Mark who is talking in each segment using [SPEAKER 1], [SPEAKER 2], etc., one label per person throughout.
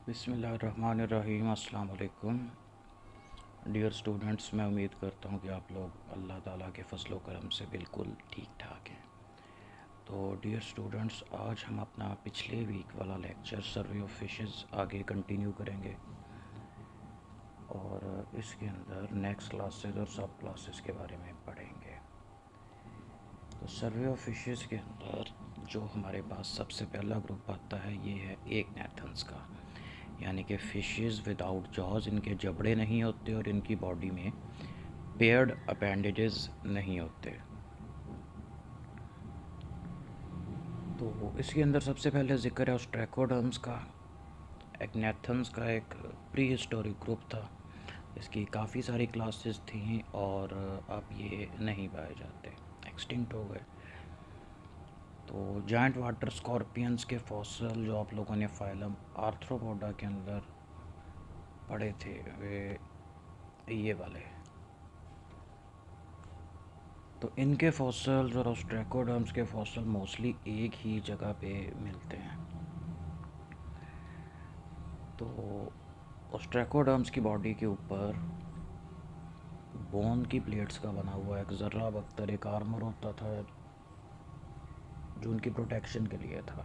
[SPEAKER 1] बिस्मिल्लाहिर्रहमानिर्रहीम। अस्सलाम वालेकुम डियर स्टूडेंट्स, मैं उम्मीद करता हूँ कि आप लोग अल्लाह ताला के फजल करम से बिल्कुल ठीक ठाक हैं। तो डियर स्टूडेंट्स, आज हम अपना पिछले वीक वाला लेक्चर सर्वे ऑफ फिशेस आगे कंटिन्यू करेंगे और इसके अंदर नेक्स्ट क्लासेस और सब क्लासेस के बारे में पढ़ेंगे। तो सर्वे ऑफ फिशेस के अंदर जो हमारे पास सबसे पहला ग्रुप आता है ये है एक नेथन्स का, यानी कि फ़िशेज़ विदाउट जॉज, इनके जबड़े नहीं होते और इनकी बॉडी में पेयर्ड अपेंडेजेस नहीं होते। तो इसके अंदर सबसे पहले ज़िक्र है ऑस्ट्रैकोडर्म्स का। एक्नेथन्स का एक प्री हिस्टोरिक ग्रुप था, इसकी काफ़ी सारी क्लासेस थीं और अब ये नहीं पाए जाते, एक्सटिंक्ट हो गए। तो जायंट वाटर स्कॉर्पियंस के फॉसल जो आप लोगों ने फाइलम आर्थ्रोपोडा के अंदर पढ़े थे, वे ये वाले। तो इनके फॉसल्स और ऑस्ट्रैकोडर्म्स के फॉसल मोस्टली एक ही जगह पे मिलते हैं। तो ऑस्ट्रैकोडर्म्स की बॉडी के ऊपर बोन की प्लेट्स का बना हुआ एक ज़र्रा बख्तर एक आर्मर होता था जो उनकी प्रोटेक्शन के लिए था।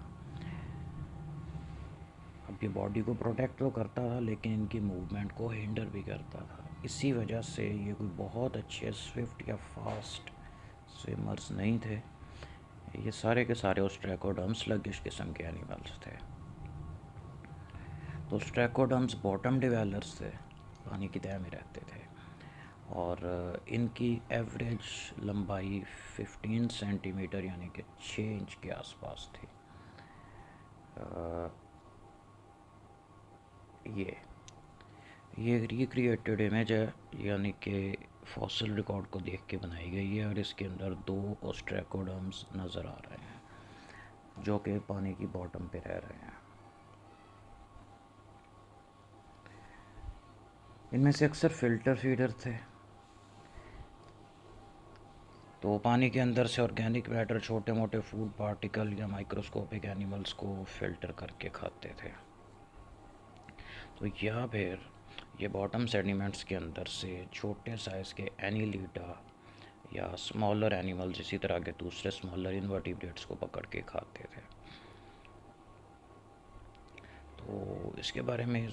[SPEAKER 1] अब ये बॉडी को प्रोटेक्ट तो करता था लेकिन इनकी मूवमेंट को हिंडर भी करता था। इसी वजह से ये कोई बहुत अच्छे स्विफ्ट या फास्ट स्विमर्स नहीं थे। ये सारे के सारे ऑस्ट्रैकोडर्म्स स्लगिश किस्म के एनिमल्स थे। तो स्ट्रैकोडर्म्स बॉटम डिवेलर्स थे, पानी की तह में रहते थे और इनकी एवरेज लंबाई 15 सेंटीमीटर यानी कि 6 इंच के आसपास थी। ये रिक्रिएटेड इमेज है, यानी कि फॉसिल रिकॉर्ड को देख के बनाई गई है और इसके अंदर दो ऑस्ट्रैकोडर्म्स नज़र आ रहे हैं जो कि पानी की बॉटम पे रह रहे हैं। इनमें से अक्सर फ़िल्टर फीडर थे, तो पानी के अंदर से ऑर्गेनिक मैटर, छोटे मोटे फूड पार्टिकल या माइक्रोस्कोपिक एनिमल्स को फ़िल्टर करके खाते थे। तो या फिर ये बॉटम सेडिमेंट्स के अंदर से छोटे साइज़ के एनीलिडा या स्मॉलर एनिमल्स इसी तरह के दूसरे स्मॉलर इनवर्टिब्रेट्स को पकड़ के खाते थे। तो इसके बारे में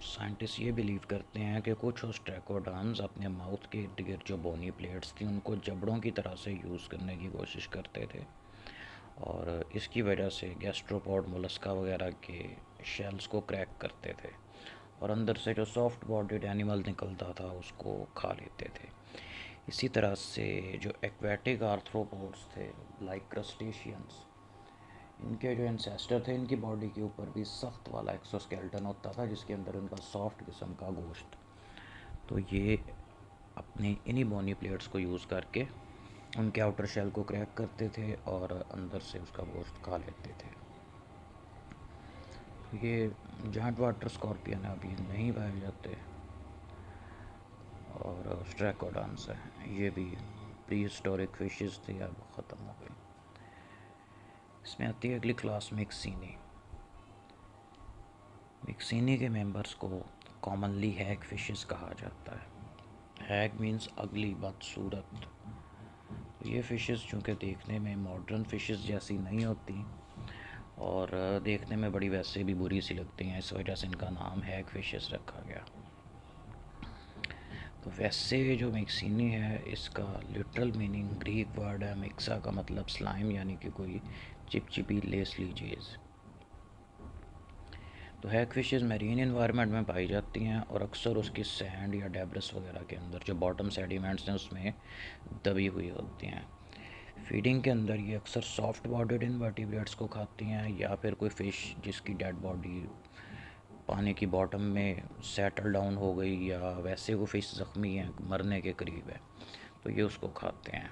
[SPEAKER 1] साइंटिस्ट ये बिलीव करते हैं कि कुछ ऑस्ट्रैकोडर्म्स अपने माउथ के इर्द गिर्द जो बोनी प्लेट्स थी उनको जबड़ों की तरह से यूज़ करने की कोशिश करते थे और इसकी वजह से गैस्ट्रोपॉड मोलस्का वगैरह के शेल्स को क्रैक करते थे और अंदर से जो सॉफ्ट बॉडीड एनिमल निकलता था उसको खा लेते थे। इसी तरह से जो एक्वेटिक आर्थ्रोपोड्स थे लाइक क्रस्टेशियंस, इनके जो एंसेस्टर थे इनकी बॉडी के ऊपर भी सख्त वाला एक्सोस्केलेटन होता था जिसके अंदर उनका सॉफ्ट किस्म का गोश्त। तो ये अपने इन्हीं बोनी प्लेट्स को यूज़ करके उनके आउटर शेल को क्रैक करते थे और अंदर से उसका गोश्त खा लेते थे। तो ये जायंट वाटर स्कॉर्पियन अभी नहीं पाए जाते और स्ट्रैकोडॉन्स हैं, ये भी प्री हिस्टोरिक फिशेस थी, अब ख़त्म हो गई। इसमें आती है अगली क्लास मिक्सीनी। मिक्सीनी के मेंबर्स को कॉमनली हैग फिशेस कहा जाता है। हैग मीन्स अगली, बदसूरत। तो ये फ़िशेस चूँकि देखने में मॉडर्न फ़िशेस जैसी नहीं होती और देखने में बड़ी वैसे भी बुरी सी लगती हैं, इस वजह से इनका नाम हैग फिशेस रखा गया। तो वैसे जो मिक्सीनी है इसका लिटरल मीनिंग ग्रीक वर्ड है मिक्सा का मतलब स्लाइम, यानी कि कोई चिपचिपी लेसली चीज़। तो हैग फिशेस मैरीन इन्वायरमेंट में पाई जाती हैं और अक्सर उसकी सैंड या डेब्रिस वगैरह के अंदर जो बॉटम सेडिमेंट्स हैं उसमें दबी हुई होती हैं। फीडिंग के अंदर ये अक्सर सॉफ्ट बॉडीड इनवर्टिब्रेट्स को खाती हैं या फिर कोई फ़िश जिसकी डेड बॉडी पानी की बॉटम में सेटल डाउन हो गई या वैसे वो फ़िश ज़ख्मी है, मरने के करीब है, तो ये उसको खाते हैं।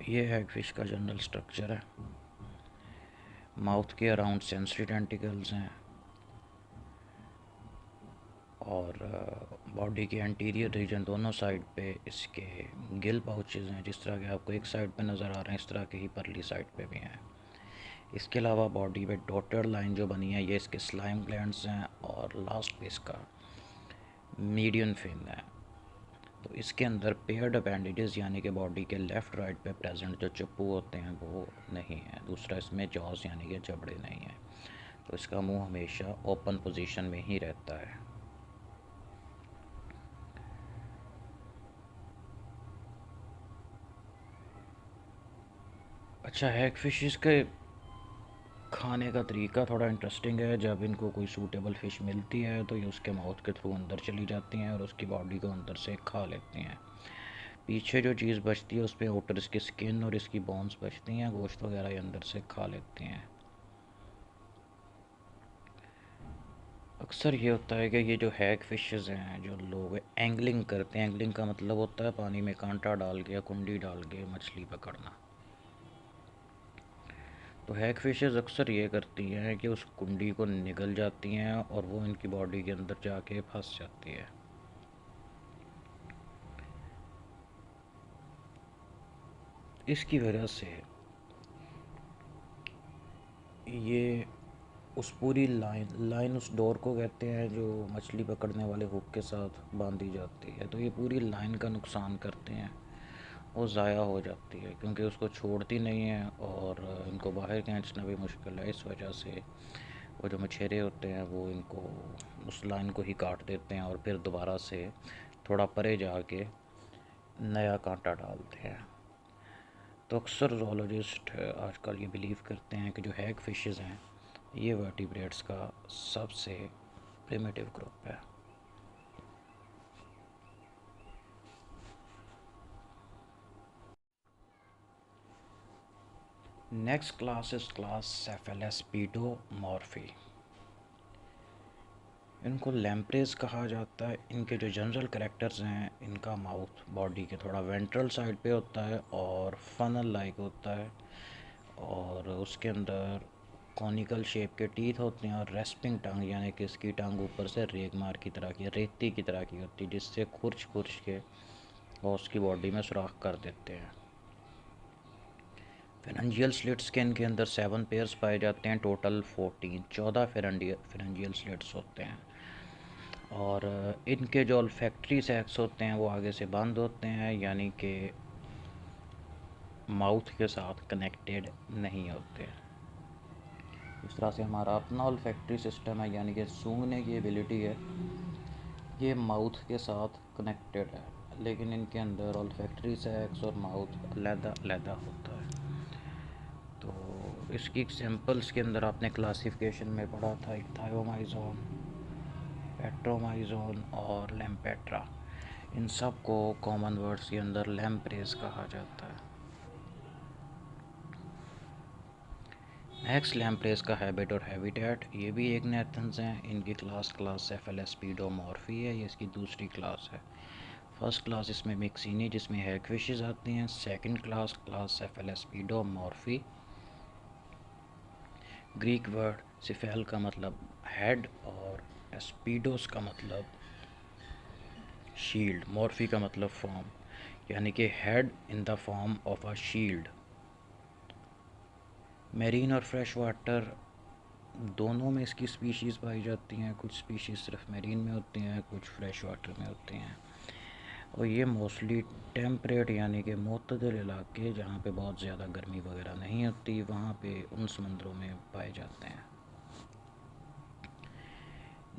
[SPEAKER 1] ये हैग फिश का जनरल स्ट्रक्चर है। माउथ के अराउंड सेंसरी टेंटिकल्स हैं और बॉडी के एंटीरियर रीजन दोनों साइड पे इसके गिल पाउचेस हैं, जिस तरह के आपको एक साइड पे नज़र आ रहे हैं इस तरह के ही परली साइड पे भी हैं। इसके अलावा बॉडी में डॉटेड लाइन जो बनी है ये इसके स्लाइम ग्लैंड्स हैं, और लास्ट पे इसका मीडियन फिन है। तो इसके अंदर पेयर्ड अपेंडेजेस यानी कि बॉडी के लेफ़्ट राइट पे प्रेजेंट जो चप्पू होते हैं वो नहीं है। दूसरा, इसमें जॉस यानी कि जबड़े नहीं हैं। तो इसका मुंह हमेशा ओपन पोजीशन में ही रहता है। अच्छा, हैग फिशेस के खाने का तरीका थोड़ा इंटरेस्टिंग है। जब इनको कोई सूटेबल फ़िश मिलती है तो ये उसके माउथ के थ्रू अंदर चली जाती हैं और उसकी बॉडी को अंदर से खा लेती हैं। पीछे जो चीज़ बचती है उस पर आउटर इसकी स्किन और इसकी बोन्स बचती हैं, गोश्त वगैरह ये अंदर से खा लेती हैं। अक्सर ये होता है कि ये जो हैग फिशेस हैं, जो लोग एंगलिंग करते हैं, एंगलिंग का मतलब होता है पानी में कांटा डाल के या कुंडी डाल के मछली पकड़ना। तो हैग फिशेस अक्सर ये करती हैं कि उस कुंडी को निगल जाती हैं और वो इनकी बॉडी के अंदर जाके फंस जाती है। इसकी वजह से ये उस पूरी लाइन लाइन उस डोर को कहते हैं जो मछली पकड़ने वाले हुक के साथ बांधी जाती है। तो ये पूरी लाइन का नुकसान करते हैं, वो ज़ाया हो जाती है क्योंकि उसको छोड़ती नहीं है और इनको बाहर खींचना भी मुश्किल है। इस वजह से वो जो मछेरे होते हैं वो इनको उस लाइन को ही काट देते हैं और फिर दोबारा से थोड़ा परे जाके नया कांटा डालते हैं। तो अक्सर जोलॉजिस्ट आजकल ये बिलीव करते हैं कि जो हैग फिशेस हैं ये वर्टिब्रेट्स का सबसे प्रिमिटिव ग्रुप है। Next class is class cephalaspidomorphi. इनको लैम्प्रेस कहा जाता है। इनके जो जनरल करेक्टर्स हैं, इनका माउथ बॉडी के थोड़ा वेंट्रल साइड पे होता है और फनल लाइक होता है, और उसके अंदर कॉनिकल शेप के टीथ होते हैं और रेस्पिंग टंग यानी कि इसकी टंग ऊपर से रेगमार की तरह की, रेती की तरह की होती है, जिससे खुरच खुरच के और उसकी बॉडी में सुराख कर देते हैं। फेरेंजियल स्लिट्स के इनके अंदर 7 पेयर्स पाए जाते हैं, टोटल 14 फेरेंजियल स्लिट्स होते हैं। और इनके जो ऑल्फैक्टरी सैक्स होते हैं वो आगे से बंद होते हैं, यानी कि माउथ के साथ कनेक्टेड नहीं होते। इस तरह से हमारा अपना ऑल्फैक्टरी सिस्टम है, यानी कि सूंघने की एबिलिटी है, ये माउथ के साथ कनेक्टेड है, लेकिन इनके अंदर ऑल्फैक्टरी सैक्स और माउथ अलग-अलग होता है। तो इसकी एग्जांपल्स के अंदर आपने क्लासिफिकेशन में पढ़ा था थायोमाइजोन, पेट्रोमाइजोन और लैम्पेट्रा। इन सब को कॉमन वर्ड्स के अंदर लैम्प्रेस कहा जाता है। नेक्स्ट लैम्प्रेस का हैबिट और हैबिटेट, ये भी एक नेथन्स हैं। इनकी क्लास सेफेलेस्पिडोमॉर्फी है, ये इसकी दूसरी क्लास है। फर्स्ट क्लास इसमें मिक्सिनी जिसमें हैग फिशेस आती हैं। Second class cephalaspidomorphi. Greek word cephal का मतलब हेड और एस्पीडोस का मतलब शील्ड, मॉर्फी का मतलब फॉर्म, यानी कि head in the form of a shield. Marine और फ्रेश वाटर दोनों में इसकी स्पीशीज़ पाई जाती हैं। कुछ स्पीशीज़ सिर्फ मेरीन में होती हैं, कुछ फ्रेश वाटर में होती हैं। और ये मोस्टली टेम्परेट यानी कि मुतदल इलाके जहाँ पे बहुत ज़्यादा गर्मी वगैरह नहीं होती वहाँ पे उन समंदरों में पाए जाते हैं।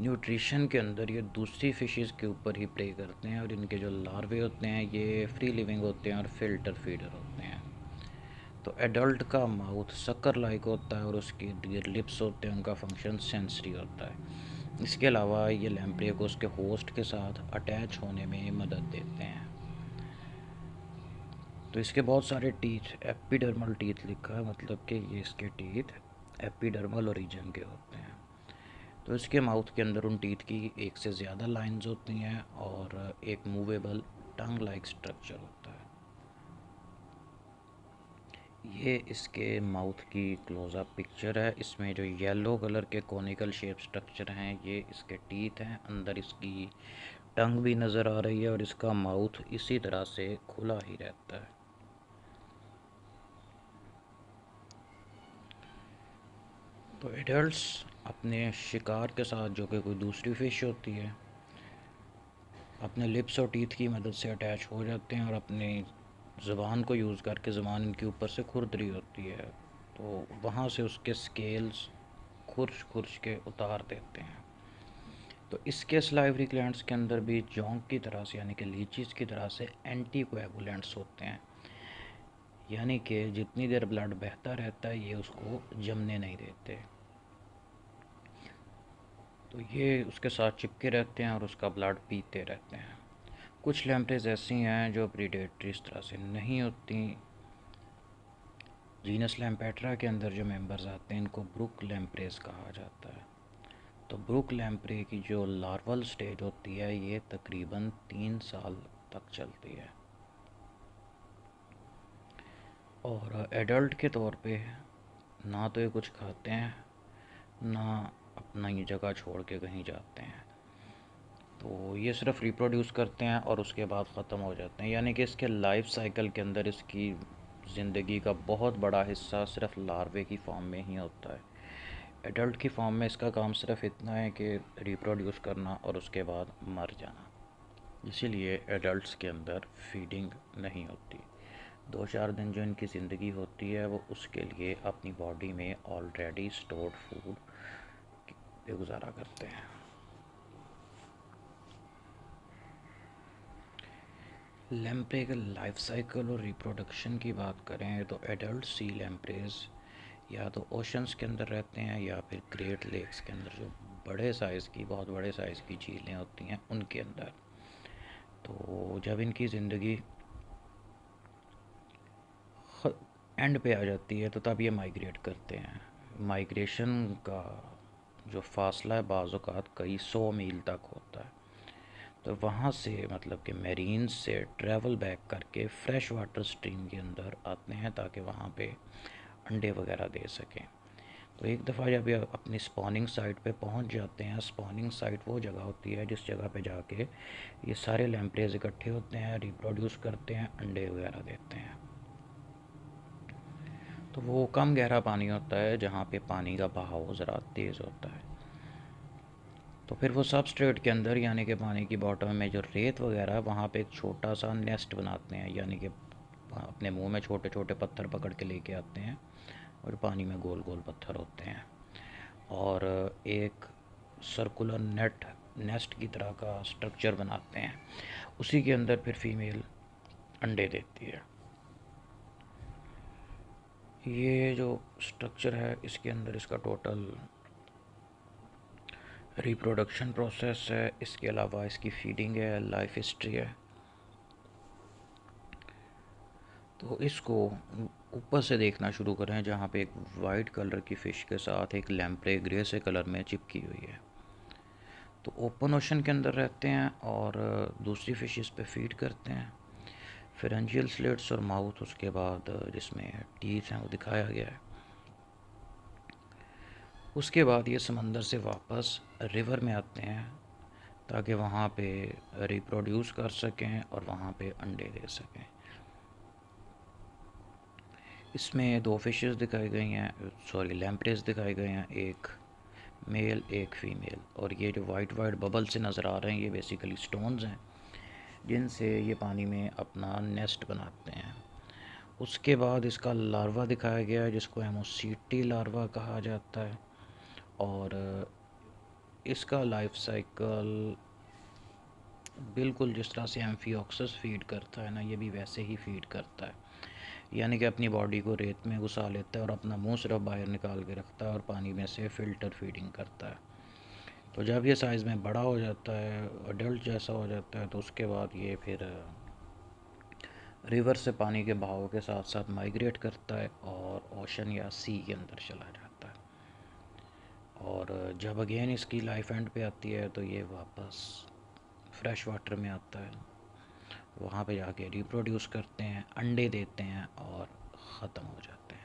[SPEAKER 1] न्यूट्रिशन के अंदर ये दूसरी फिशेस के ऊपर ही प्ले करते हैं, और इनके जो लार्वे होते हैं ये फ्री लिविंग होते हैं और फिल्टर फीडर होते हैं। तो एडल्ट का माउथ शक्कर लाइक होता है और उसके इर्द लिप्स होते हैं, उनका फंक्शन सेंसरी होता है। इसके अलावा ये लैम्प्रे को उसके होस्ट के साथ अटैच होने में मदद देते हैं। तो इसके बहुत सारे टीथ, एपिडर्मल टीथ लिखा है, मतलब कि ये इसके टीथ एपिडर्मल ओरिजिन के होते हैं। तो इसके माउथ के अंदर उन टीथ की एक से ज़्यादा लाइंस होती हैं और एक मूवेबल टंग लाइक स्ट्रक्चर होता है। ये इसके माउथ की क्लोज़अप पिक्चर है। इसमें जो येलो कलर के कॉनिकल शेप स्ट्रक्चर हैं ये इसके टीथ हैं। अंदर इसकी टंग भी नज़र आ रही है और इसका माउथ इसी तरह से खुला ही रहता है। तो एडल्ट्स अपने शिकार के साथ, जो कि कोई दूसरी फ़िश होती है, अपने लिप्स और टीथ की मदद से अटैच हो जाते हैं और अपनी ज़ुबान को यूज़ करके, ज़ुबान इनके ऊपर से खुरद रही होती है, तो वहाँ से उसके स्केल्स खुर्च खुर्च के उतार देते हैं। तो इसके सलाइवरी ग्लैंड्स के अंदर भी जोंक की तरह से, यानी कि लीचीज़ की तरह से एंटी कोएगुलेंट्स होते हैं, यानी कि जितनी देर ब्लड बहता रहता है ये उसको जमने नहीं देते। तो ये उसके साथ चिपके रहते हैं और उसका ब्लड पीते रहते हैं। कुछ लैम्प्रेज ऐसी हैं जो प्रीडेटरी इस तरह से नहीं होती। जीनस लैम्पेट्रा के अंदर जो मेंबर्स आते हैं इनको ब्रुक लैम्प्रेज कहा जाता है। तो ब्रुक लैम्प्रे की जो लार्वल स्टेज होती है ये तकरीबन 3 साल तक चलती है, और एडल्ट के तौर पे ना तो ये कुछ खाते हैं, ना अपना ये जगह छोड़ के कहीं जाते हैं। तो ये सिर्फ रिप्रोड्यूस करते हैं और उसके बाद ख़त्म हो जाते हैं, यानी कि इसके लाइफ साइकिल के अंदर इसकी ज़िंदगी का बहुत बड़ा हिस्सा सिर्फ लार्वे की फॉर्म में ही होता है। एडल्ट की फॉर्म में इसका काम सिर्फ इतना है कि रिप्रोड्यूस करना और उसके बाद मर जाना। इसीलिए एडल्ट्स के अंदर फीडिंग नहीं होती। 2-4 दिन जो इनकी ज़िंदगी होती है वो उसके लिए अपनी बॉडी में ऑलरेडी स्टोर्ड फूड पे गुजारा करते हैं। लैम्प्रे के लाइफ साइकिल और रिप्रोडक्शन की बात करें तो एडल्ट सी लैम्प्रेज या तो ओशंस के अंदर रहते हैं या फिर ग्रेट लेक्स के अंदर, जो बड़े साइज़ की, बहुत बड़े साइज़ की झीलें होती हैं उनके अंदर। तो जब इनकी ज़िंदगी एंड पे आ जाती है तो तब ये माइग्रेट करते हैं। माइग्रेशन का जो फासला है बाज़ औक़ात कई 100 मील तक होता है। तो वहाँ से मतलब कि मेरीन्स से ट्रैवल बैक करके फ्रेश वाटर स्ट्रीम के अंदर आते हैं ताकि वहाँ पे अंडे वगैरह दे सकें। तो एक दफ़ा जब ये अपनी स्पॉनिंग साइट पे पहुँच जाते हैं, स्पॉनिंग साइट वो जगह होती है जिस जगह पे जाके ये सारे लैम्प्रेज इकट्ठे होते हैं, रिप्रोड्यूस करते हैं, अंडे वगैरह देते हैं। तो वो कम गहरा पानी होता है जहाँ पे पानी का बहाव ज़रा तेज़ होता है। तो फिर वो सबस्ट्रेट के अंदर, यानी कि पानी की बॉटम में जो रेत वगैरह है वहाँ पे एक छोटा सा नेस्ट बनाते हैं, यानी कि अपने मुंह में छोटे छोटे पत्थर पकड़ के लेके आते हैं और पानी में गोल गोल पत्थर होते हैं, और एक सर्कुलर नेस्ट की तरह का स्ट्रक्चर बनाते हैं। उसी के अंदर फिर फीमेल अंडे देती है। ये जो स्ट्रक्चर है इसके अंदर इसका टोटल रिप्रोडक्शन प्रोसेस है, इसके अलावा इसकी फीडिंग है, लाइफ हिस्ट्री है। तो इसको ऊपर से देखना शुरू करें जहाँ पे एक वाइट कलर की फ़िश के साथ एक लैम्प्रे ग्रे से कलर में चिपकी हुई है। तो ओपन ओशन के अंदर रहते हैं और दूसरी फ़िशेस पे फीड करते हैं। फेरेंजियल स्लिट्स और माउथ उसके बाद जिसमें टीथ हैं वो दिखाया गया है। उसके बाद ये समंदर से वापस रिवर में आते हैं ताकि वहाँ पे रिप्रोड्यूस कर सकें और वहाँ पे अंडे दे सकें। इसमें 2 फिशेस दिखाई गई हैं, सॉरी लैम्प्रेस दिखाए गए हैं, एक मेल एक फ़ीमेल, और ये जो वाइट वाइट बबल से नज़र आ रहे हैं ये बेसिकली स्टोन्स हैं जिनसे ये पानी में अपना नेस्ट बनाते हैं। उसके बाद इसका लार्वा दिखाया गया है जिसको हेमोसीटी लार्वा कहा जाता है, और इसका लाइफ साइकिल बिल्कुल जिस तरह से एम्फिऑक्सस फीड करता है ना, ये भी वैसे ही फीड करता है, यानी कि अपनी बॉडी को रेत में घुसा लेता है और अपना मुंह सिर्फ बाहर निकाल के रखता है और पानी में से फ़िल्टर फीडिंग करता है। तो जब ये साइज़ में बड़ा हो जाता है, अडल्ट जैसा हो जाता है, तो उसके बाद ये फिर रिवर से पानी के बहाव के साथ साथ माइग्रेट करता है और ओशन या सी के अंदर चला जाता है। और जब अगेन इसकी लाइफ एंड पे आती है तो ये वापस फ्रेश वाटर में आता है, वहाँ पे जाके रिप्रोड्यूस करते हैं, अंडे देते हैं और ख़त्म हो जाते हैं।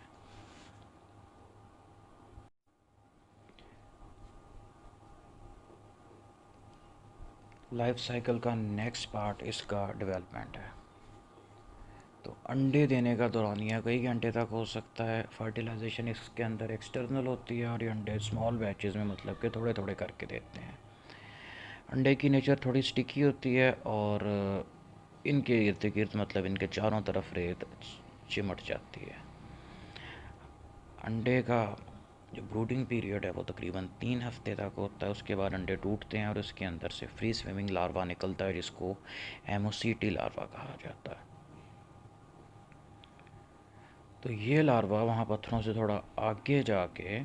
[SPEAKER 1] लाइफ साइकिल का नेक्स्ट पार्ट इसका डेवलपमेंट है। तो अंडे देने का दौरानिया कई घंटे तक हो सकता है। फर्टिलाइजेशन इसके अंदर एक्सटर्नल होती है और ये अंडे स्मॉल बैचेस में मतलब कि थोड़े थोड़े करके देते हैं। अंडे की नेचर थोड़ी स्टिकी होती है और इनके इर्द गिर्द मतलब इनके चारों तरफ रेत चिमट जाती है। अंडे का जो ब्रूडिंग पीरियड है वो तकरीबन 3 हफ्ते तक होता है। उसके बाद अंडे टूटते हैं और उसके अंदर से फ्री स्विमिंग लार्वा निकलता है जिसको एमोसीटी लार्वा कहा जाता है। तो ये लार्वा वहाँ पत्थरों से थोड़ा आगे जाके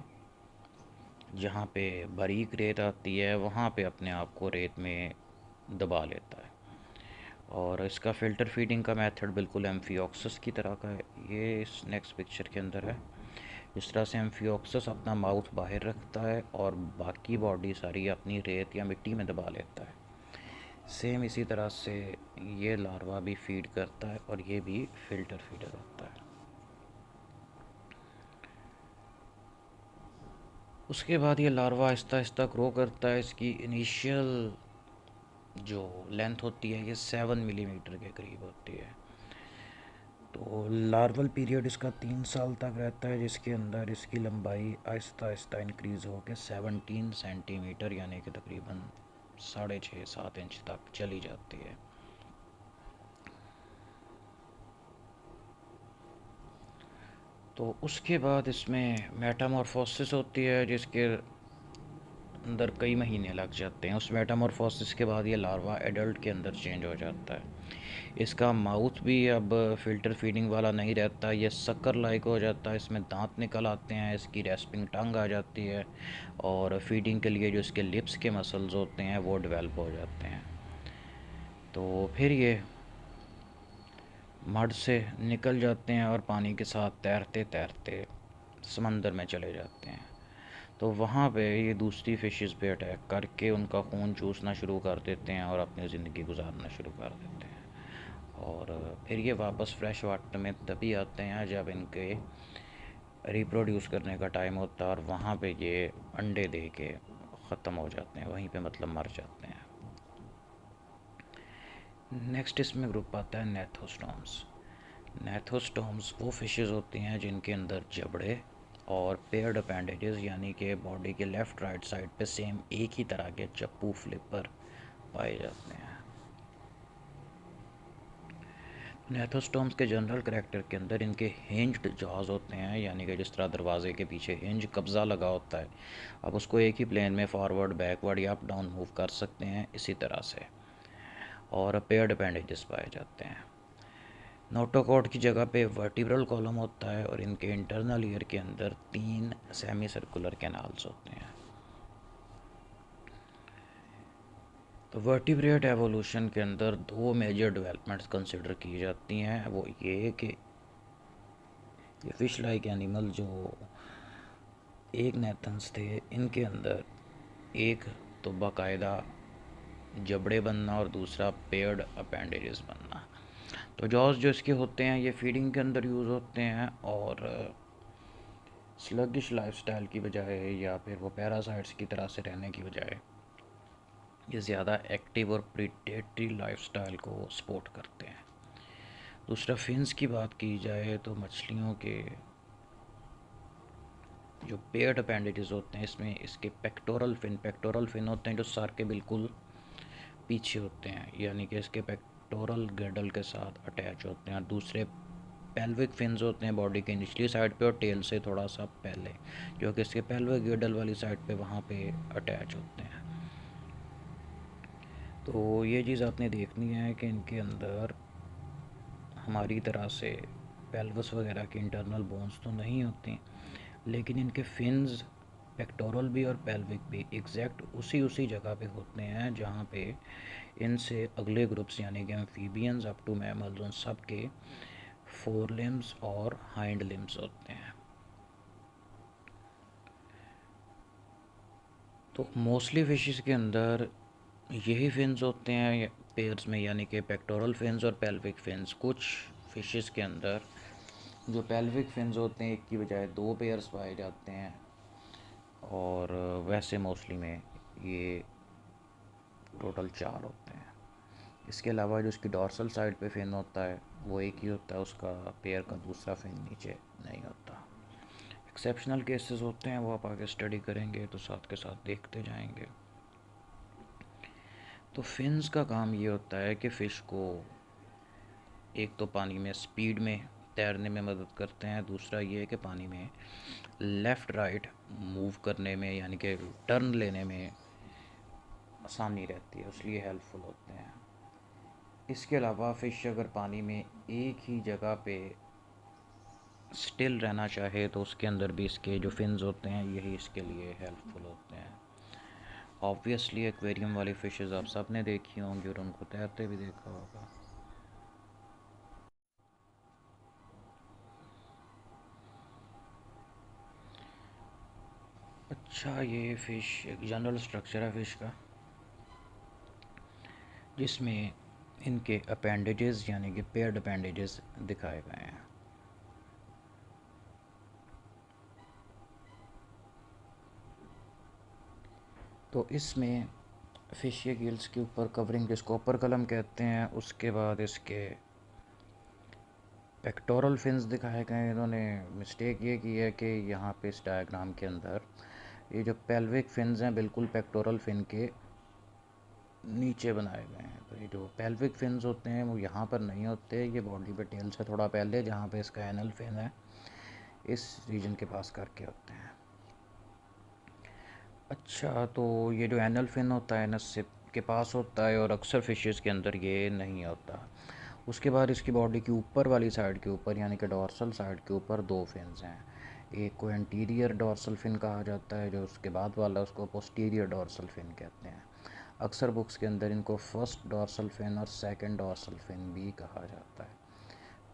[SPEAKER 1] जहाँ पे बारीक रेत आती है वहाँ पे अपने आप को रेत में दबा लेता है। और इसका फ़िल्टर फीडिंग का मेथड बिल्कुल एम्फियोक्सस की तरह का है। ये इस नेक्स्ट पिक्चर के अंदर है। इस तरह से एम्फियोक्सस अपना माउथ बाहर रखता है और बाकी बॉडी सारी अपनी रेत या मिट्टी में दबा लेता है। सेम इसी तरह से ये लार्वा भी फीड करता है और ये भी फ़िल्टर फीडर होता है। उसके बाद ये लार्वा आहिस्ता आहिस्ता ग्रो करता है। इसकी इनिशियल जो लेंथ होती है ये 7 मिलीमीटर के करीब होती है। तो लार्वल पीरियड इसका 3 साल तक रहता है जिसके अंदर इसकी लंबाई आहिस्ता आहिस्ता इंक्रीज़ होकर 17 सेंटीमीटर यानी कि तकरीबन 6.5 7 इंच तक चली जाती है। तो उसके बाद इसमें मेटामॉर्फोसिस होती है जिसके अंदर कई महीने लग जाते हैं। उस मेटामॉर्फोसिस के बाद ये लार्वा एडल्ट के अंदर चेंज हो जाता है। इसका माउथ भी अब फ़िल्टर फीडिंग वाला नहीं रहता, ये शक्कर लाइक हो जाता है। इसमें दांत निकल आते हैं, इसकी रेस्पिंग टंग आ जाती है और फीडिंग के लिए जो इसके लिप्स के मसल्स होते हैं वो डेवलप हो जाते हैं। तो फिर ये मड से निकल जाते हैं और पानी के साथ तैरते तैरते समंदर में चले जाते हैं। तो वहाँ पे ये दूसरी फ़िशेस पे अटैक करके उनका खून चूसना शुरू कर देते हैं और अपनी ज़िंदगी गुजारना शुरू कर देते हैं। और फिर ये वापस फ्रेश वाटर में तभी आते हैं जब इनके रिप्रोड्यूस करने का टाइम होता है और वहाँ पे ये अंडे दे के ख़त्म हो जाते हैं, वहीं पे मतलब मर जाते हैं। नेक्स्ट इसमें ग्रुप आता है नेथोस्टॉम्स। नेथोस्टॉम्स वो फिशेस होती हैं जिनके अंदर जबड़े और पेयर्ड अपेंडेजेस यानी कि बॉडी के लेफ़्ट राइट साइड पे सेम एक ही तरह के चप्पू फ्लिपर पाए जाते हैं। नेथोस्टॉम्स के जनरल करैक्टर के अंदर इनके हिंज्ड जॉज होते हैं यानी कि जिस तरह दरवाजे के पीछे हिंज कब्ज़ा लगा होता है, अब उसको एक ही प्लेन में फॉरवर्ड बैकवर्ड या अप डाउन मूव कर सकते हैं इसी तरह से। और पेयर्ड अपेंडेजेस पाए जाते हैं। नोटोकॉड की जगह पे वर्टिब्रल कॉलम होता है और इनके इंटरनल ईयर के अंदर 3 सेमी सर्कुलर कैनाल्स होते हैं। तो वर्टिब्रेट एवोल्यूशन के अंदर 2 मेजर डेवलपमेंट्स कंसिडर की जाती हैं। वो ये कि ये फिश लाइक एनिमल जो एक नेथन्स थे इनके अंदर एक तो बाकायदा जबड़े बनना और दूसरा पेयर्ड अपेंडेजेस बनना। तो जॉज जो इसके होते हैं ये फीडिंग के अंदर यूज़ होते हैं और स्लगिश लाइफस्टाइल की बजाय या फिर वो पैरासाइट्स की तरह से रहने की बजाय ये ज़्यादा एक्टिव और प्रीडेटरी लाइफस्टाइल को सपोर्ट करते हैं। दूसरा फिन्स की बात की जाए तो मछलियों के जो पेयर्ड अपेंडेजेस होते हैं इसमें इसके पेक्टोरल फिन होते हैं जो सर के बिल्कुल पीछे होते हैं यानी कि इसके पेक्टोरल गर्डल के साथ अटैच होते हैं। और दूसरे पेल्विक फिन्स होते हैं बॉडी के निचली साइड पे और टेल से थोड़ा सा पहले, जो कि इसके पेल्विक गर्डल वाली साइड पे वहाँ पे अटैच होते हैं। तो ये चीज़ आपने देखनी है कि इनके अंदर हमारी तरह से पेल्वस वगैरह की इंटरनल बोन्स तो नहीं होती, लेकिन इनके फिन्स पेक्टोरल भी और पेल्विक भी एग्जैक्ट उसी उसी जगह पे होते हैं जहाँ पे इनसे अगले ग्रुप्स यानी कि एम्फीबियंस अप टू मैमल्स उन सब के फोर लिम्स और हाइंड लिम्स होते हैं। तो मोस्टली फिशेस के अंदर यही फिन्स होते हैं पेयर्स में यानी कि पेक्टोरल फिन्स और पेल्विक फिन्स। कुछ फिशेस के अंदर जो पेल्विक फिन्स होते हैं एक की बजाय 2 पेयर्स पाए जाते हैं और वैसे मोस्टली में ये टोटल 4 होते हैं। इसके अलावा जो उसकी डॉर्सल साइड पे फिन होता है वो एक ही होता है, उसका पेयर का दूसरा फिन नीचे नहीं होता। एक्सेप्शनल केसेस होते हैं, वो आप आगे स्टडी करेंगे तो साथ के साथ देखते जाएंगे। तो फिन्स का काम ये होता है कि फ़िश को एक तो पानी में स्पीड में तैरने में मदद करते हैं, दूसरा ये है कि पानी में लेफ़्ट राइट मूव करने में यानी कि टर्न लेने में आसानी रहती है, इसलिए हेल्पफुल होते हैं। इसके अलावा फ़िश अगर पानी में एक ही जगह पे स्टिल रहना चाहे तो उसके अंदर भी इसके जो फिन्स होते हैं यही इसके लिए हेल्पफुल होते हैं। ऑब्वियसली एक्वेरियम वाली फ़िशेज़ आप सब ने देखी होंगी और उनको तैरते भी देखा होगा। अच्छा, ये फ़िश एक जनरल स्ट्रक्चर है फ़िश का, जिसमें इनके अपेंडेजेस यानी कि पेयर्ड अपेंडेजेस दिखाए गए हैं। तो इसमें फ़िश के गिल्स के ऊपर कवरिंग जिसको अपर कलम कहते हैं, उसके बाद इसके पेक्टोरल फिन्स दिखाए गए हैं। इन्होंने मिस्टेक ये की है कि यहाँ पे इस डायग्राम के अंदर ये जो पेल्विक फिन्स हैं बिल्कुल पेक्टोरल फिन के नीचे बनाए गए हैं। तो ये जो पेल्विक फिन्स होते हैं वो यहाँ पर नहीं होते, ये बॉडी पे टेल से थोड़ा पहले जहाँ पे इसका एनल फिन है इस रीजन के पास करके होते हैं। अच्छा, तो ये जो एनल फिन होता है एनस सिप के पास होता है और अक्सर फिशेस के अंदर ये नहीं होता। उसके बाद इसकी बॉडी की ऊपर वाली साइड के ऊपर यानी कि डॉर्सल साइड के ऊपर दो फिन्स हैं। एक को एंटीरियर डॉर्सल फिन कहा जाता है, जो उसके बाद वाला उसको पोस्टीरियर डॉर्सल फिन कहते हैं। अक्सर बुक्स के अंदर इनको फर्स्ट डॉर्सल फिन और सेकंड डॉर्सल फिन भी कहा जाता है।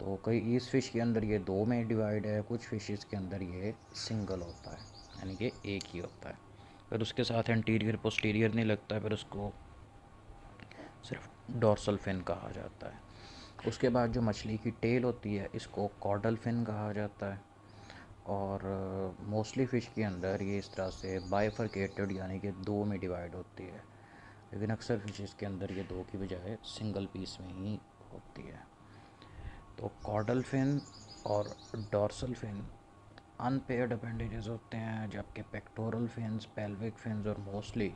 [SPEAKER 1] तो कई इस फिश के अंदर ये दो में डिवाइड है, कुछ फिशेस के अंदर ये सिंगल होता है यानी कि एक ही होता है। फिर उसके साथ एंटीरियर पोस्टीरियर नहीं लगता है, फिर उसको सिर्फ डॉर्सल फिन कहा जाता है। उसके बाद जो मछली की टेल होती है इसको कॉर्डल फिन कहा जाता है। और मोस्टली फ़िश के अंदर ये इस तरह से बाइफरकेटेड यानी कि दो में डिवाइड होती है, लेकिन अक्सर फिशेस के अंदर ये दो की बजाय सिंगल पीस में ही होती है। तो कॉर्डल फिन और डॉर्सल फिन अनपेयर्ड अपेंडेजेस होते हैं, जबकि पेक्टोरल फिन्स, पेल्विक फिन्स और मोस्टली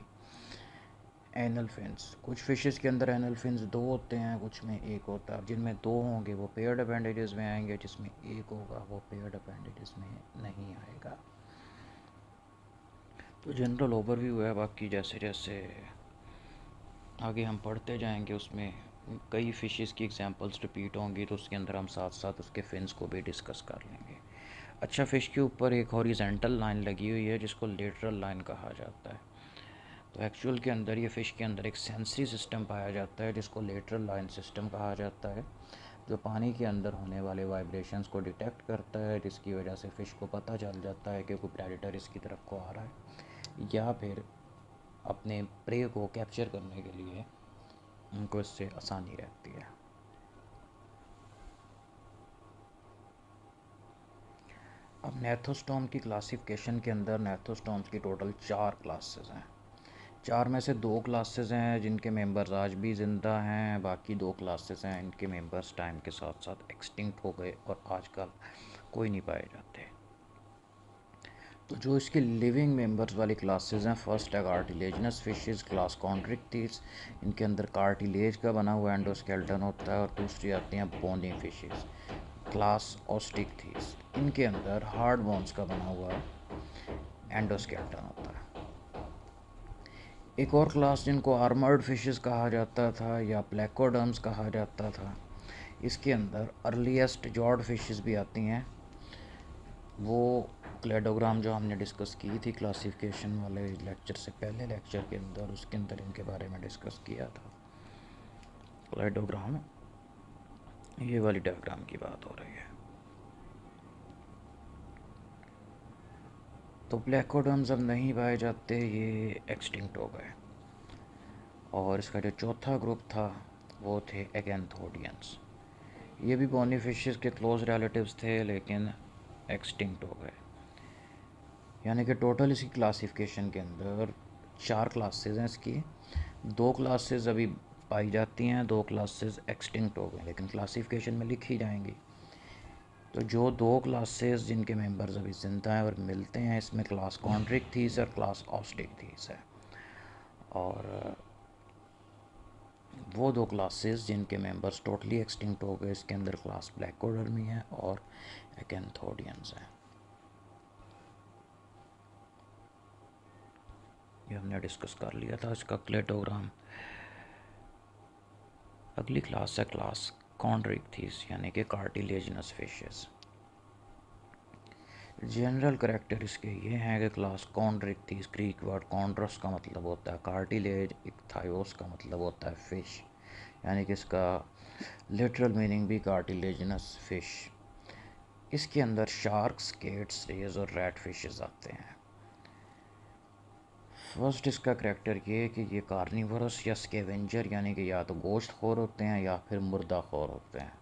[SPEAKER 1] एनल फिन्स। कुछ फिशेस के अंदर एनल फिन्स दो होते हैं, कुछ में एक होता है। जिनमें दो होंगे वो पेयर्ड अपेंडेजेस में आएंगे, जिसमें एक होगा वो पेयर्ड अपेंडेजेस में नहीं आएगा। तो जनरल ओवरव्यू है, बाकी जैसे जैसे आगे हम पढ़ते जाएंगे उसमें कई फिशेस की एग्जांपल्स रिपीट होंगी, तो उसके अंदर हम साथ साथ उसके फिन्स को भी डिस्कस कर लेंगे। अच्छा, फ़िश के ऊपर एक हॉरिजेंटल लाइन लगी हुई है जिसको लेटरल लाइन कहा जाता है। तो एक्चुअल के अंदर ये फ़िश के अंदर एक सेंसरी सिस्टम पाया जाता है जिसको लेटरल लाइन सिस्टम कहा जाता है, जो पानी के अंदर होने वाले वाइब्रेशंस को डिटेक्ट करता है, जिसकी वजह से फ़िश को पता चल जाता है कि कोई प्रेडेटर इसकी तरफ को आ रहा है, या फिर अपने प्रे को कैप्चर करने के लिए उनको इससे आसानी रहती है। अब नेथोस्टॉम की क्लासिफिकेशन के अंदर नेथोस्टॉम्स की टोटल 4 क्लासेस हैं। 4 में से 2 क्लासेस हैं जिनके मेंबर्स आज भी ज़िंदा हैं, बाकी 2 क्लासेस हैं इनके मेंबर्स टाइम के साथ साथ एक्सटिंक्ट हो गए और आजकल कोई नहीं पाए जाते। तो जो इसके लिविंग मेंबर्स वाली क्लासेस हैं, फर्स्ट है कार्टिलेजनस फिशेस क्लास कॉन्ड्रिक्टीज, इनके अंदर कार्टिलेज का बना हुआ एंडोस्केल्टन होता है। और दूसरी आती हैं बोनी फिशेस क्लास ऑस्टिकथीस, इनके अंदर हार्ड बोन्स का बना हुआ एंडोस्केल्टन होता है। एक और क्लास जिनको आर्मर्ड फिशेस कहा जाता था या प्लेकोडर्म्स कहा जाता था, इसके अंदर अर्लीस्ट जॉर्ड फिशेस भी आती हैं। वो क्लेडोग्राम जो हमने डिस्कस की थी क्लासिफिकेशन वाले लेक्चर से पहले लेक्चर के अंदर, उसके अंदर इनके बारे में डिस्कस किया था। क्लेडोग्राम ये वाली डायग्राम की बात हो रही है। तो प्लेकोडर्म्स अब नहीं पाए जाते, ये एक्सटिंक्ट हो गए। और इसका जो चौथा ग्रुप था वो थे एगेंथोडियंस। ये भी बोनी फिशेस के क्लोज रिलेटिव्स थे लेकिन एक्सटिंक्ट हो गए। यानी कि टोटल इसकी क्लासिफिकेशन के अंदर 4 क्लासेस हैं इसकी। 2 क्लासेस अभी पाई जाती हैं, 2 क्लासेस एक्सटिंक्ट हो गए, लेकिन क्लासिफिकेशन में लिखी जाएंगी। तो जो 2 क्लासेस जिनके मेंबर्स अभी जिंदा हैं और मिलते हैं, इसमें क्लास कॉन्ड्रिक्थीस और क्लास ऑस्टिक्थीस है। और वो 2 क्लासेस जिनके मेंबर्स टोटली एक्सटिंक्ट हो गए, इसके अंदर क्लास ब्लैकोडर्मी है और एकैंथोडियंस हैं। ये हमने डिस्कस कर लिया था इसका क्लेटोग्राम। अगली क्लास है क्लास कॉन्ड्रिक्थीस यानी कि कार्टिलेजिनस फिशेस। जनरल करेक्टर इसके ये हैं कि क्लास कॉन्ड्रिक्थीस, ग्रीक वर्ड कॉन्ड्रस का मतलब होता है कार्टिलेज, इक्थायोस का मतलब होता है फिश, यानी कि इसका लिटरल मीनिंग भी कार्टिलेजिनस फिश। इसके अंदर शार्क्स, केट्स, रेज और रैट फिशेस आते हैं। फर्स्ट इसका करेक्टर ये है कि ये कार्निवरस या स्केवेंजर यानी कि या तो गोश्त खोर होते हैं या फिर मुर्दा खोर होते हैं,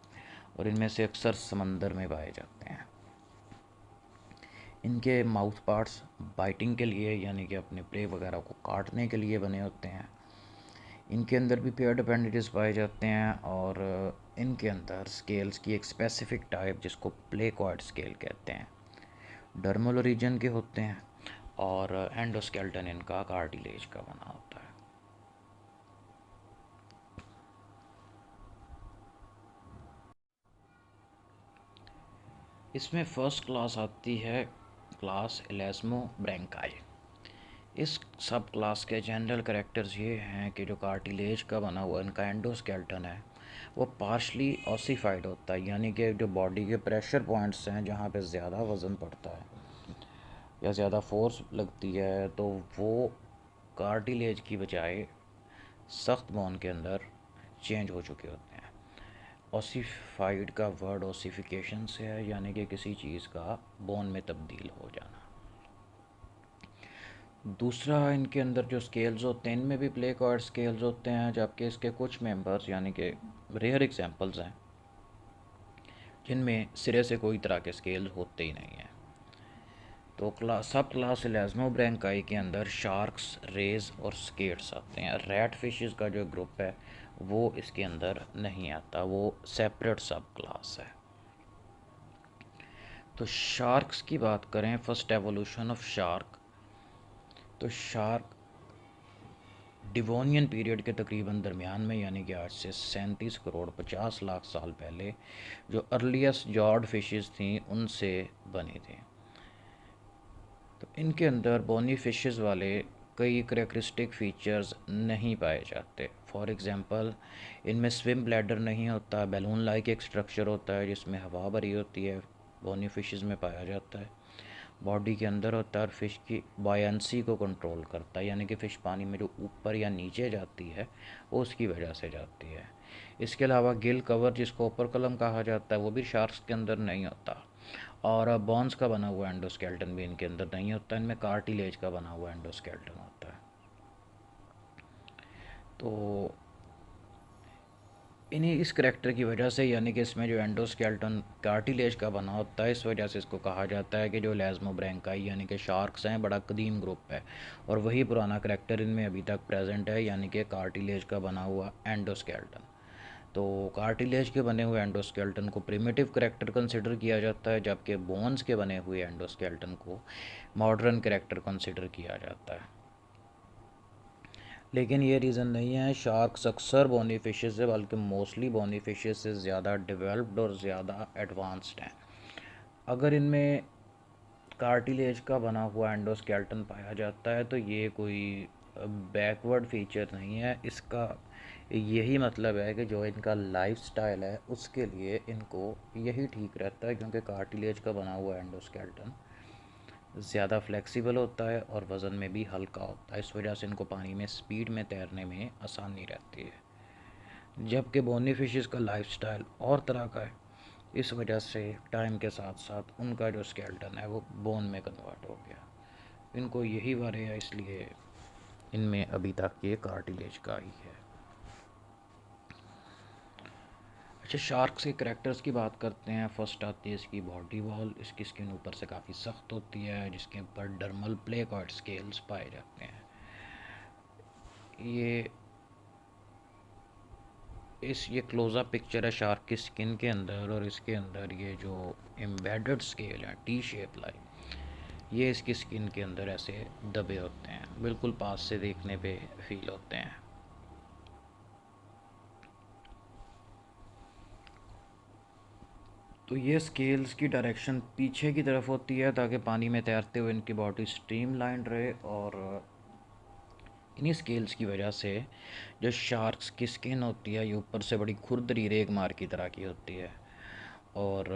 [SPEAKER 1] और इनमें से अक्सर समंदर में पाए जाते हैं। इनके माउथ पार्ट्स बाइटिंग के लिए यानी कि अपने प्रे वगैरह को काटने के लिए बने होते हैं। इनके अंदर भी पेयर अपेंडिजेस पाए जाते हैं, और इनके अंदर स्केल्स की एक स्पेसिफिक टाइप जिसको प्लेकॉइड स्केल कहते हैं, डर्मल ओरिजिन के होते हैं, और एंडोस्केल्टन इनका कार्टिलेज का बना होता है। इसमें फ़र्स्ट क्लास आती है क्लास एलास्मोब्रैंकाई। इस सब क्लास के जनरल करेक्टर्स ये हैं कि जो कार्टिलेज का बना हुआ इनका एंडोस्केल्टन है वो पार्शली ऑसिफाइड होता है, यानी कि जो बॉडी के प्रेशर पॉइंट्स हैं जहाँ पे ज़्यादा वज़न पड़ता है या ज़्यादा फोर्स लगती है, तो वो कार्टिलेज की बजाय सख्त बोन के अंदर चेंज हो चुके होते हैं। ऑसिफाइड का वर्ड ऑसिफिकेशन से है, यानी कि किसी चीज़ का बोन में तब्दील हो जाना। दूसरा, इनके अंदर जो स्केल्स होते हैं इनमें भी प्लेकॉर्ड स्केल्स होते हैं, जबकि इसके कुछ मेंबर्स यानी कि रेयर एग्जांपल्स हैं जिनमें सिरे से कोई तरह के स्केल्स होते ही नहीं हैं। तो सब क्लास एलास्मोब्रैंकाई के अंदर शार्क्स, रेज और स्केट्स आते हैं। रैट फिशेस का जो ग्रुप है वो इसके अंदर नहीं आता, वो सेपरेट सब क्लास है। तो शार्क्स की बात करें, फर्स्ट एवोल्यूशन ऑफ शार्क, तो शार्क डिवोनियन पीरियड के तकरीबन दरमियान में, यानी कि आज से 37 करोड़ 50 लाख साल पहले जो अर्लीस्ट जॉर्ड फिशेस थी उनसे बनी थी। तो इनके अंदर बोनी फिशेस वाले कई करेक्टरिस्टिक फ़ीचर्स नहीं पाए जाते। फॉर एग्ज़ाम्पल, इनमें स्विम ब्लैडर नहीं होता, बैलून लाइक एक स्ट्रक्चर होता है जिसमें हवा भरी होती है, बोनी फिशेस में पाया जाता है। बॉडी के अंदर होता है और फ़िश की बायंसी को कंट्रोल करता है, यानी कि फ़िश पानी में जो ऊपर या नीचे जाती है वो उसकी वजह से जाती है। इसके अलावा गिल कवर जिसको ऊपर कलम कहा जाता है वो भी शार्क्स के अंदर नहीं होता, और बॉन्स का बना हुआ एंडोस्केल्टन भी इनके अंदर नहीं होता, इनमें कार्टिलेज का बना हुआ एंडोस्केल्टन होता है। तो इन्हीं इस करेक्टर की वजह से, यानी कि इसमें जो एंडोस्केल्टन कार्टिलेज का बना होता है, इस वजह से इसको कहा जाता है कि जो एलास्मोब्रैंकाई यानी कि शार्क्स हैं बड़ा कदीम ग्रुप है, और वही पुराना करेक्टर इनमें अभी तक प्रेजेंट है, यानी कि कार्टिलेज का बना हुआ एंडोस्केल्टन। तो कार्टिलेज के बने हुए एंडोस्केल्टन को प्रिमिटिव करेक्टर कंसिडर किया जाता है, जबकि बोन्स के बने हुए एंडोस्केल्टन को मॉडर्न करेक्टर कंसिडर किया जाता है। लेकिन ये रीज़न नहीं है, शार्क्स अक्सर बोनी फिशेस से बल्कि मोस्टली बोनी फिशेस से ज़्यादा डेवलप्ड और ज़्यादा एडवांस्ड हैं। अगर इनमें कार्टिलेज का बना हुआ एंडोस्केल्टन पाया जाता है तो ये कोई बैकवर्ड फीचर नहीं है, इसका यही मतलब है कि जो इनका लाइफस्टाइल है उसके लिए इनको यही ठीक रहता है, क्योंकि कार्टिलेज का बना हुआ एंडोस्केल्टन ज़्यादा फ्लेक्सिबल होता है और वज़न में भी हल्का होता है, इस वजह से इनको पानी में स्पीड में तैरने में आसानी रहती है। जबकि बोनी फिशेस का लाइफस्टाइल और तरह का है, इस वजह से टाइम के साथ साथ उनका जो स्केल्टन है वो बोन में कन्वर्ट हो गया। इनको यही वारे है, इसलिए इनमें अभी तक ये कार्टिलेज का ही है। अच्छा, शार्क्स के करेक्टर्स की बात करते हैं। फर्स्ट आती है इसकी बॉडी वॉल, इसकी स्किन ऊपर से काफ़ी सख्त होती है जिसके ऊपर डर्मल प्लेकॉइड स्केल्स पाए जाते हैं। ये इस ये क्लोज़अप पिक्चर है शार्क की स्किन के अंदर, और इसके अंदर ये जो एम्बेडेड स्केल है टी शेप लाइक, ये इसकी स्किन के अंदर ऐसे दबे होते हैं, बिल्कुल पास से देखने पे फील होते हैं। तो ये स्केल्स की डायरेक्शन पीछे की तरफ होती है ताकि पानी में तैरते हुए इनकी बॉडी स्ट्रीमलाइन रहे, और इन्हीं स्केल्स की वजह से जो शार्क्स की स्किन होती है ये ऊपर से बड़ी खुरदरी रेगमार की तरह की होती है। और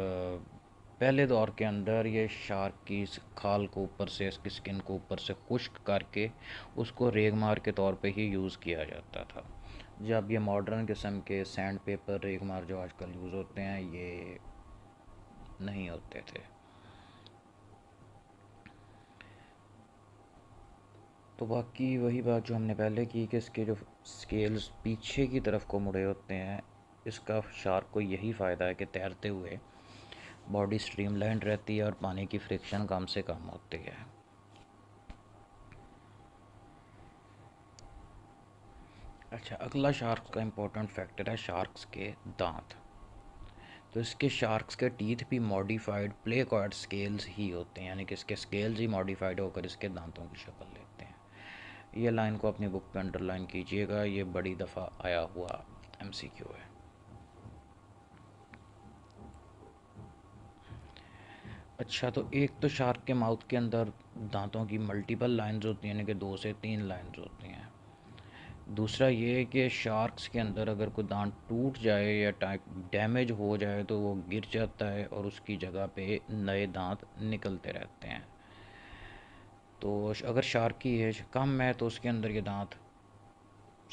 [SPEAKER 1] पहले दौर के अंदर ये शार्क की इस खाल को ऊपर से, इसकी स्किन को ऊपर से खुश्क करके उसको रेगमार के तौर पे ही यूज़ किया जाता था। जब ये मॉडर्न किस्म के सैंड पेपर रेगमार जो आजकल यूज़ होते हैं ये नहीं होते थे। तो बाकी वही बात जो हमने पहले की कि इसके जो स्केल्स पीछे की तरफ को मुड़े होते हैं, इसका शार्क को यही फ़ायदा है कि तैरते हुए बॉडी स्ट्रीमलाइन रहती है और पानी की फ्रिक्शन कम से कम होती है। अच्छा, अगला शार्क का इम्पोर्टेंट फैक्टर है शार्क्स के दांत। तो इसके शार्क्स के टीथ भी मॉडिफाइड प्लेकॉर्ड स्केल्स ही होते हैं, यानी कि इसके स्केल्स ही मॉडिफाइड होकर इसके दांतों की शक्ल लेते हैं। ये लाइन को अपनी बुक पे अंडरलाइन कीजिएगा, ये बड़ी दफ़ा आया हुआ एमसीक्यू है। अच्छा, तो एक तो शार्क के माउथ के अंदर दांतों की मल्टीपल लाइंस होती हैं, यानी कि 2 से 3 लाइंस होती हैं। दूसरा ये है कि शार्क्स के अंदर अगर कोई दांत टूट जाए या टाइप डैमेज हो जाए तो वो गिर जाता है और उसकी जगह पे नए दांत निकलते रहते हैं। तो अगर शार्क की एज कम है तो उसके अंदर ये दांत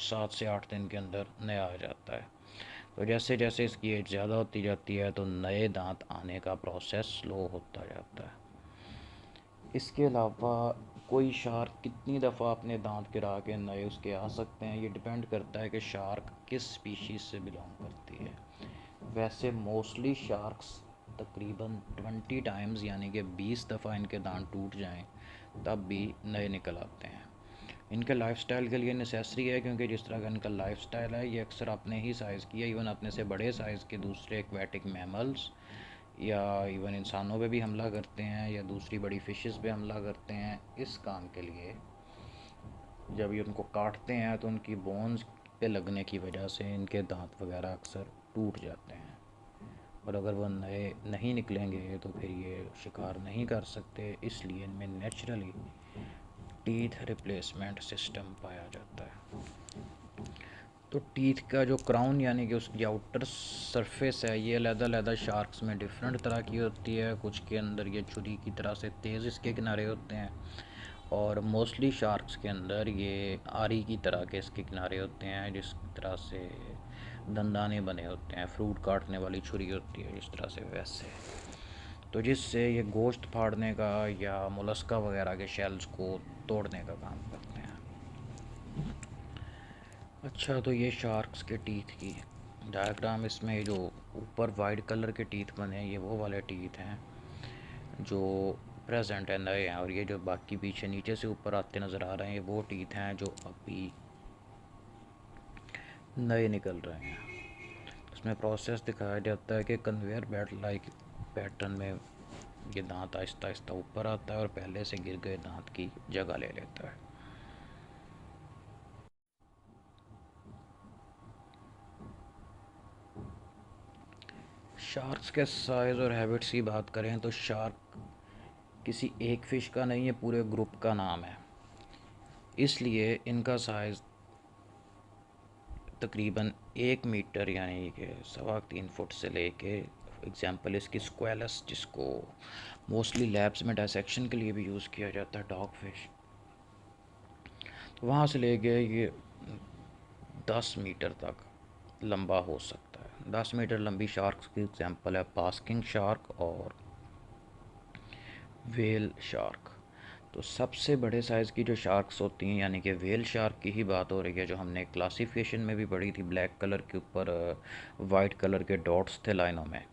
[SPEAKER 1] 7 से 8 दिन के अंदर नया आ जाता है। तो जैसे जैसे इसकी एज ज़्यादा होती जाती है तो नए दांत आने का प्रोसेस स्लो होता जाता है। इसके अलावा कोई शार्क कितनी दफ़ा अपने दांत गिरा के नए उसके आ सकते हैं, ये डिपेंड करता है कि शार्क किस स्पीशीज़ से बिलोंग करती है। वैसे मोस्टली शार्क्स तकरीबन 20 टाइम्स, यानी कि 20 दफ़ा इनके दांत टूट जाएं तब भी नए निकल आते हैं। इनके लाइफस्टाइल के लिए नेसेसरी है, क्योंकि जिस तरह का इनका लाइफस्टाइल है ये अक्सर अपने ही साइज़ की है, इवन अपने से बड़े साइज़ के दूसरे एक्वेटिक मैमल्स या इवन इंसानों पे भी हमला करते हैं या दूसरी बड़ी फिशेस पे हमला करते हैं। इस काम के लिए जब ये उनको काटते हैं तो उनकी बोन्स पे लगने की वजह से इनके दांत वगैरह अक्सर टूट जाते हैं, और अगर वो नए नहीं निकलेंगे तो फिर ये शिकार नहीं कर सकते, इसलिए इनमें नेचुरली टीथ रिप्लेसमेंट सिस्टम पाया जाता है। तो टीथ का जो क्राउन यानी कि उसकी आउटर सरफेस है ये अलग-अलग शार्क्स में डिफरेंट तरह की होती है। कुछ के अंदर ये छुरी की तरह से तेज़ इसके किनारे होते हैं, और मोस्टली शार्क्स के अंदर ये आरी की तरह के इसके किनारे होते हैं, जिस तरह से दंदाने बने होते हैं, फ्रूट काटने वाली छुरी होती है जिस तरह से, वैसे। तो जिससे ये गोश्त फाड़ने का या मोलस्का वगैरह के शेल्स को तोड़ने का काम करते हैं। अच्छा, तो ये शार्क्स के टीथ की डायग्राम, इसमें जो ऊपर वाइट कलर के टीथ बने हैं ये वो वाले टीथ हैं जो प्रेजेंट है, नए हैं, और ये जो बाकी पीछे नीचे से ऊपर आते नज़र आ रहे हैं ये वो टीथ हैं जो अभी नए निकल रहे हैं। इसमें प्रोसेस दिखाया जाता है कि कन्वेयर बेल्ट लाइक पैटर्न में ये दांत आहिस्ता आहिस्ता ऊपर आता है और पहले से गिर गए दांत की जगह ले लेता है। शार्क्स के साइज़ और हैबिट्स की बात करें तो शार्क किसी एक फ़िश का नहीं, है पूरे ग्रुप का नाम है, इसलिए इनका साइज़ तकरीबन 1 मीटर यानी कि 3.25 फुट से लेके, एग्जांपल इसकी स्क्वेलस जिसको मोस्टली लैब्स में डायसेक्शन के लिए भी यूज़ किया जाता है, डॉग फिश, तो वहाँ से लेके ये 10 मीटर तक लंबा हो सकता है। 10 मीटर लंबी शार्क्स की एग्जांपल है बास्किंग शार्क और वेल शार्क। तो सबसे बड़े साइज़ की जो शार्क्स होती हैं यानी कि वेल शार्क की ही बात हो रही है, जो हमने क्लासिफिकेशन में भी पढ़ी थी, ब्लैक कलर के ऊपर वाइट कलर के डॉट्स थे लाइनों में।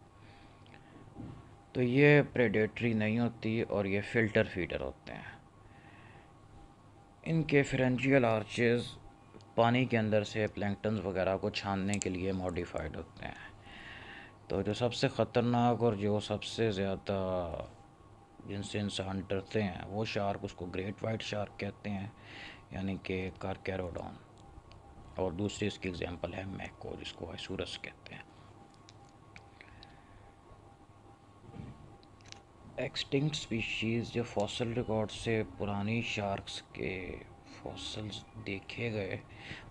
[SPEAKER 1] तो ये प्रेडेटरी नहीं होती और ये फ़िल्टर फीडर होते हैं। इनके फेरेंजियल आर्चेस पानी के अंदर से प्लैंक्टन्स वगैरह को छानने के लिए मॉडिफाइड होते हैं। तो जो सबसे ख़तरनाक और जो सबसे ज़्यादा जिनसे इंसान डरते हैं वो शार्क, उसको ग्रेट वाइट शार्क कहते हैं, यानी कि कारकैरोडॉन। और दूसरी इसकी एग्जांपल है मैको, जिसको आइसूरस कहते हैं। एक्सटिंक्ट स्पीशीज़, जो फॉसल रिकॉर्ड से पुरानी शार्क्स के फॉसल्स देखे गए,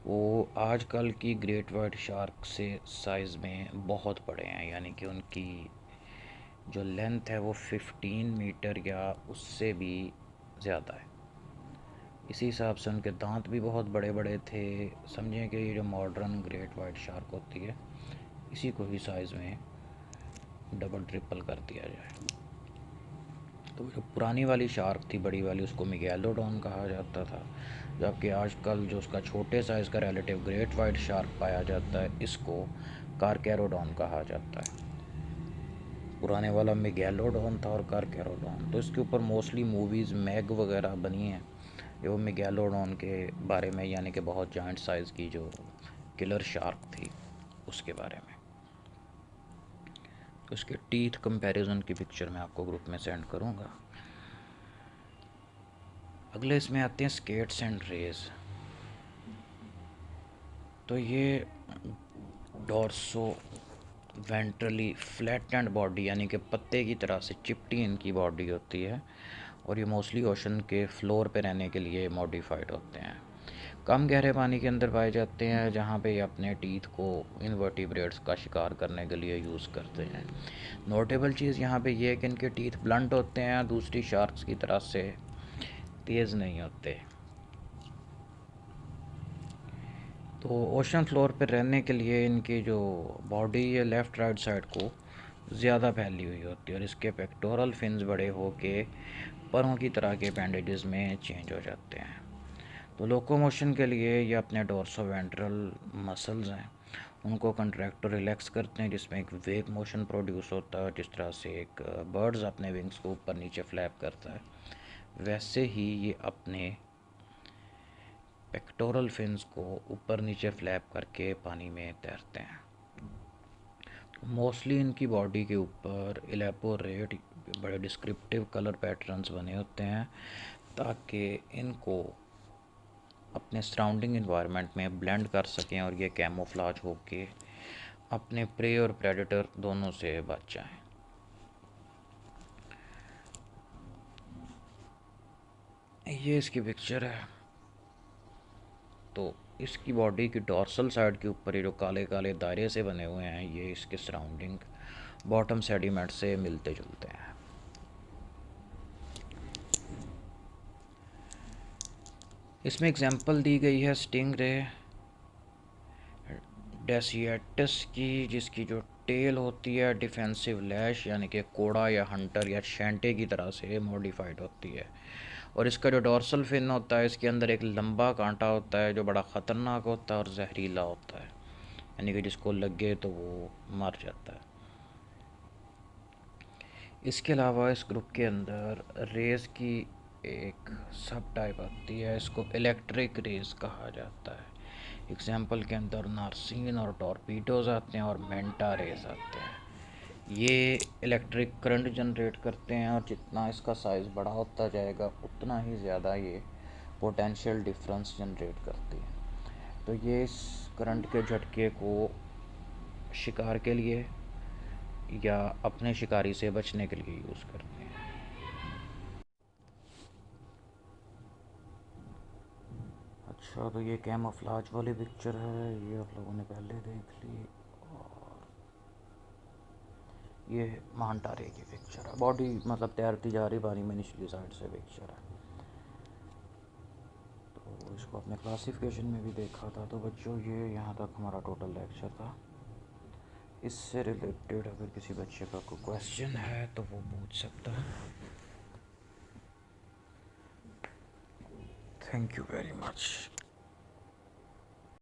[SPEAKER 1] वो आजकल की ग्रेट वाइट शार्क से साइज़ में बहुत बड़े हैं, यानी कि उनकी जो लेंथ है वो 15 मीटर या उससे भी ज़्यादा है। इसी हिसाब से उनके दांत भी बहुत बड़े बड़े थे। समझें कि ये जो मॉडर्न ग्रेट वाइट शार्क होती है, इसी को ही साइज़ में डबल ट्रिपल कर दिया जाए। तो जो पुरानी वाली शार्क थी, बड़ी वाली, उसको मिगैलोडॉन कहा जाता था, जबकि आजकल जो उसका छोटे साइज़ का रिलेटिव ग्रेट वाइट शार्क पाया जाता है, इसको कारकैरोडॉन कहा जाता है। पुराने वाला मिगैलोडॉन था और कारकैरोडॉन। तो इसके ऊपर मोस्टली मूवीज़ मैग वगैरह बनी हैं जो मिगैलोडॉन के बारे में, यानी कि बहुत जाइंट साइज़ की जो किलर शार्क थी उसके बारे में। तो इसके टीथ कंपैरिजन की पिक्चर मैं आपको ग्रुप में सेंड करूँगा। अगले इसमें आते हैं स्केट्स एंड रेज। तो ये डॉर्सो वेंट्रली फ्लैटेंड बॉडी, यानी कि पत्ते की तरह से चिपटी इनकी बॉडी होती है, और ये मोस्टली ओशन के फ्लोर पे रहने के लिए मॉडिफाइड होते हैं। कम गहरे पानी के अंदर पाए जाते हैं, जहाँ पे ये अपने टीथ को इनवर्टिब्रेट्स का शिकार करने के लिए यूज़ करते हैं। नोटेबल चीज़ यहाँ पे ये है कि इनके टीथ ब्लंट होते हैं, दूसरी शार्क्स की तरह से तेज़ नहीं होते। तो ओशन फ्लोर पर रहने के लिए इनकी जो बॉडी है लेफ़्ट राइट साइड को ज़्यादा फैली हुई होती है, और इसके पेक्टोरल फिन्स बड़े होके परों की तरह के बैंडेजेस में चेंज हो जाते हैं। तो लोकोमोशन के लिए ये अपने डोर्सोवेंट्रल मसल्स हैं, उनको कंट्रैक्ट और रिलैक्स करते हैं, जिसमें एक वेग मोशन प्रोड्यूस होता है। जिस तरह से एक बर्ड्स अपने विंग्स को ऊपर नीचे फ्लैप करता है, वैसे ही ये अपने पेक्टोरल फिन्स को ऊपर नीचे फ्लैप करके पानी में तैरते हैं। मोस्टली इनकी बॉडी के ऊपर इलेबोरेट बड़े डिस्क्रिप्टिव कलर पैटर्न्स बने होते हैं, ताकि इनको अपने सराउंडिंग इन्वायरमेंट में ब्लेंड कर सकें और ये कैमोफ्लाज होके अपने प्रे और प्रेडेटर दोनों से बच जाएं। ये इसकी पिक्चर है। तो इसकी बॉडी की डॉर्सल साइड के ऊपर ये जो काले काले दायरे से बने हुए हैं, ये इसके सराउंडिंग बॉटम सेडिमेंट से मिलते जुलते हैं। इसमें एग्जांपल दी गई है स्टिंगरे डेसिएटस की, जिसकी जो टेल होती है डिफेंसिव लैश, यानी कि कोड़ा या हंटर या शेंटे की तरह से मॉडिफाइड होती है। और इसका जो डॉर्सल फिन होता है, इसके अंदर एक लंबा कांटा होता है जो बड़ा ख़तरनाक होता है और जहरीला होता है, यानी कि जिसको लगे तो वो मर जाता है। इसके अलावा इस ग्रुप के अंदर रेस की एक सब टाइप आती है, इसको इलेक्ट्रिक रेस कहा जाता है। एग्जाम्पल के अंदर नार्सिन और टॉर्पीडोज आते हैं और मेंटा रेस आते हैं। ये इलेक्ट्रिक करंट जनरेट करते हैं, और जितना इसका साइज़ बड़ा होता जाएगा उतना ही ज़्यादा ये पोटेंशियल डिफरेंस जनरेट करती है। तो ये इस करंट के झटके को शिकार के लिए या अपने शिकारी से बचने के लिए यूज़ करते हैं। अच्छा, तो ये कैमोफ्लाज वाली पिक्चर है, ये आप लोगों ने पहले देख ली। और ये मांटारे की पिक्चर है, बॉडी मतलब तैरती जा रही पानी में निचली साइड से पिक्चर है। तो इसको अपने क्लासिफिकेशन में भी देखा था। तो बच्चों, ये यहाँ तक हमारा टोटल लेक्चर था। इससे रिलेटेड अगर किसी बच्चे का कोई क्वेश्चन है तो वो पूछ सकता है। Thank you very much.